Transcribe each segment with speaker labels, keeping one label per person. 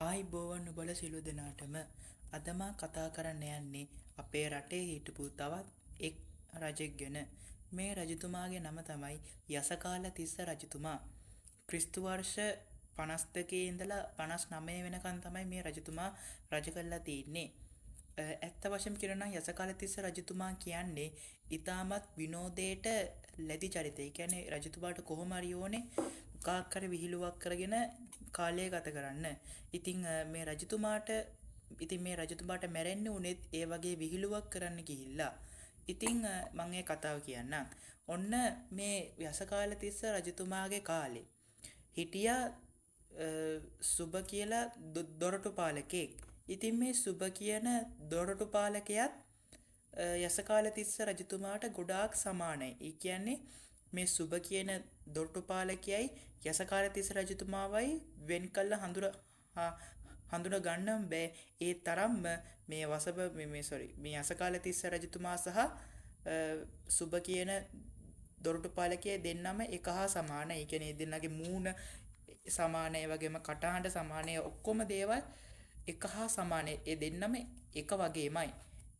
Speaker 1: ආයිබෝවන් ඔබලා සියලු දෙනාටම අද මා කතා කරන්න යන්නේ අපේ රටේ හිටපු තවත් එක් රජෙක් ගැන. මේ රජතුමාගේ නම තමයි යසකාල තිස්ස රජතුමා. ක්‍රිස්තු වර්ෂ 52 ඉඳලා 59 වෙනකන් තමයි මේ රජතුමා රජ කරලා තින්නේ. ඇත්ත වශයෙන්ම කියනවා නම් යසකාල තිස්ස රජතුමා කියන්නේ ඊටමත් විනෝදයට ලැබි චරිතය. ඒ කියන්නේ රජතුමාට කොහොම හරි ඕනේ මොකක් හරි විහිළුවක් කරගෙන කාලය ගත කරන්න. ඉතින් මේ රජතුමාට මැරෙන්න උනේත් ඒ වගේ විහිළුවක් කරන්න ගිහිල්ලා. ඉතින් මම ඒ කතාව කියන්නම්. ඔන්න මේ යසකාල තිස්ස රජතුමාගේ කාලේ හිටියා සුබ කියලා දොරටු පාලකෙක්. ඉතින් මේ සුබ කියන දොරටු පාලකයාත් යසකාල තිස්ස රජතුමාට ගොඩාක් සමානයි. ඒ කියන්නේ මේ සුබ කියන දොරටු පාලකයයි යසකාල තිස්ස රජතුමාවයි වෙන් කළ හඳුන ගන්න බෑ. ඒ තරම්ම මේ මේ යසකාල තිස්ස රජතුමා සහ සුබ කියන දොරටු පාලකයා දෙන්නම එක හා සමානයි. ඒ කියන්නේ දෙන්නගේ මූණ සමානයි, වගේම කටහඬ සමානයි, ඔක්කොම දේවල් එක හා සමානයි. ඒ දෙන්නම එක වගේමයි.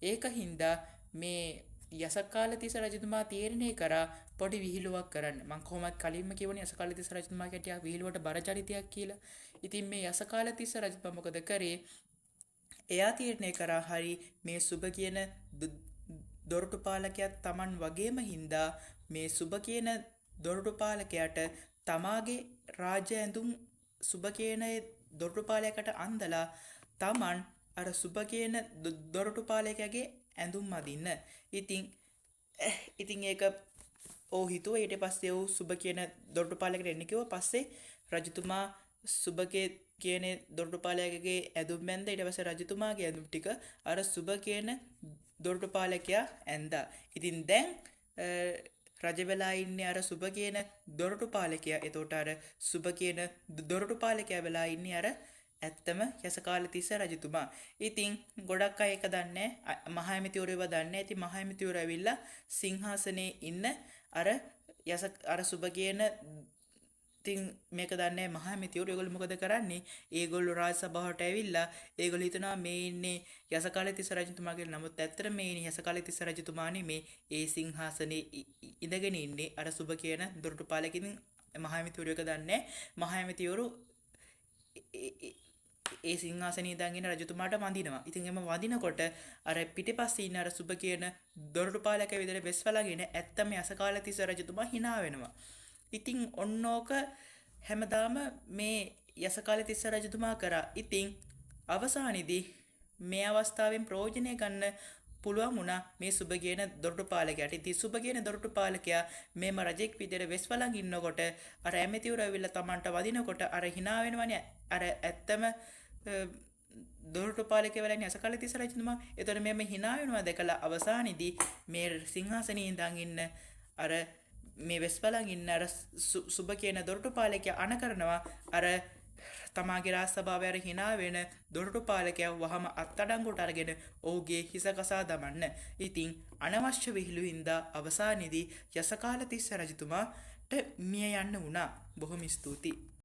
Speaker 1: ඒක හින්දා මේ යසකාල තිස්ස රජතුමා තීරණය කරා පොඩි විහිළුවක් කරන්න. මම කොහොමත් කලින්ම කියවනේ යසකාල තිස්ස රජතුමා කැටියා විහිළුවට බර චරිතයක් කියලා. ඉතින් මේ යසකාල තිස්ස රජතුමා මොකද කරේ? එයා තීරණය කරා හරි මේ සුබ කියන දොරටු පාලකයාත් Taman වගේම හින්දා මේ සුබ කියන දොරටු පාලකයාට තමාගේ රාජ්‍ය ඇඳුම් සුබ කියන දොරටු පාලකයාට අන්දලා Taman අර සුබ කියන දොරටු පාලකයාගේ ඇඳුම් අදින්න. ඉතින් ඒක හිතුවා. ඊට පස්සේ සුබ කියන දොරටු පාලකයාට එන්න කිව්වා. පස්සේ රජතුමා සුබගේ කියන දොරටු පාලකයාගේ ඇඳුම් බැන්දා. ඊට පස්සේ රජතුමාගේ ඇඳුම් ටික අර සුබ කියන දොරටු පාලකයා ඇඳා. ඉතින් දැන් රජ වෙලා ඉන්නේ අර සුබ කියන දොරටු පාලකයා. එතකොට අර සුබ කියන දොරටු පාලකයා වෙලා ඉන්නේ අර ඇත්තම යසකාල තිස්ස රජතුමා. ඉතින් ගොඩක් අය ඒක දන්නේ නැහැ. මහා ඇමතිවරු ඒවා දන්නේ නැහැ. ඉතින් මහා ඇමතිවරු ඇවිල්ලා සිංහාසනේ ඉන්න අර සුබ කියන ඉතින් මේක දන්නේ මහා ඇමතිවරු. ඒගොල්ලෝ මොකද කරන්නේ? ඒගොල්ලෝ රාජ සභාවට ඇවිල්ලා ඒගොල්ලෝ හිතනවා මේ ඉන්නේ යසකාල තිස්ස රජතුමා කියලා. නමුත් ඇත්තට මේ ඉන්නේ යසකාල තිස්ස රජතුමා නෙමේ. ඒ සිංහාසනේ ඉඳගෙන ඉන්නේ අර සුබ කියන දොරටු පාලකෙන්. මහා ඇමතිවරු ඒක දන්නේ නැහැ. මහා ඇමතිවරු ඒ සිංහාසනේ ඉඳගෙන රජතුමාට වඳිනවා. ඉතින් එම වඳිනකොට අර පිටිපස්සේ ඉන්න අර සුබ කියන දොරටු පාලකයා විදිහට වෙස්වලාගෙන ඇත්තම යසකාල තිස්ස රජතුමා hina වෙනවා. ඉතින් ඔන්නෝක හැමදාම මේ යසකාල තිස්ස රජතුමා කරා. ඉතින් අවසානයේදී මේ අවස්ථාවෙන් ප්‍රයෝජනය ගන්න පුළුවන් වුණා මේ සුබ කියන දොරටු පාලකයාට. ඉතින් සුබ කියන දොරටු පාලකයා මේම රජෙක් විදිහට වෙස්වලන් ඉන්නකොට අර ඇමතිවරු ඇවිල්ලා Tamanට වදිනකොට අර hina වෙනවනේ. අර ඇත්තම දොරටු පාලකයා වෙලා ඉන්නේ යසකාල තිස්ස රජතුමා. එතකොට මෙම hina වෙනවා දැකලා අවසානයේදී මේ සිංහාසනේ ඉඳන් ඉන්න අර මේ වෙස්වලන් ඉන්න අර සුබ කියන දොරටු පාලකයා අණ කරනවා අර තමාගේ රාජ සභාවේ අර hina වෙන දොරටු පාලකයා වහම අත්අඩංගුවට අරගෙන ඔහුගේ හිස කසා දමන්න. ඉතින් අනවශ්‍ය විහිළු හින්දා අවසානයේදී යසකාල තිස්ස රජතුමාට මිය යන්න වුණා. බොහොම ස්තුතියි.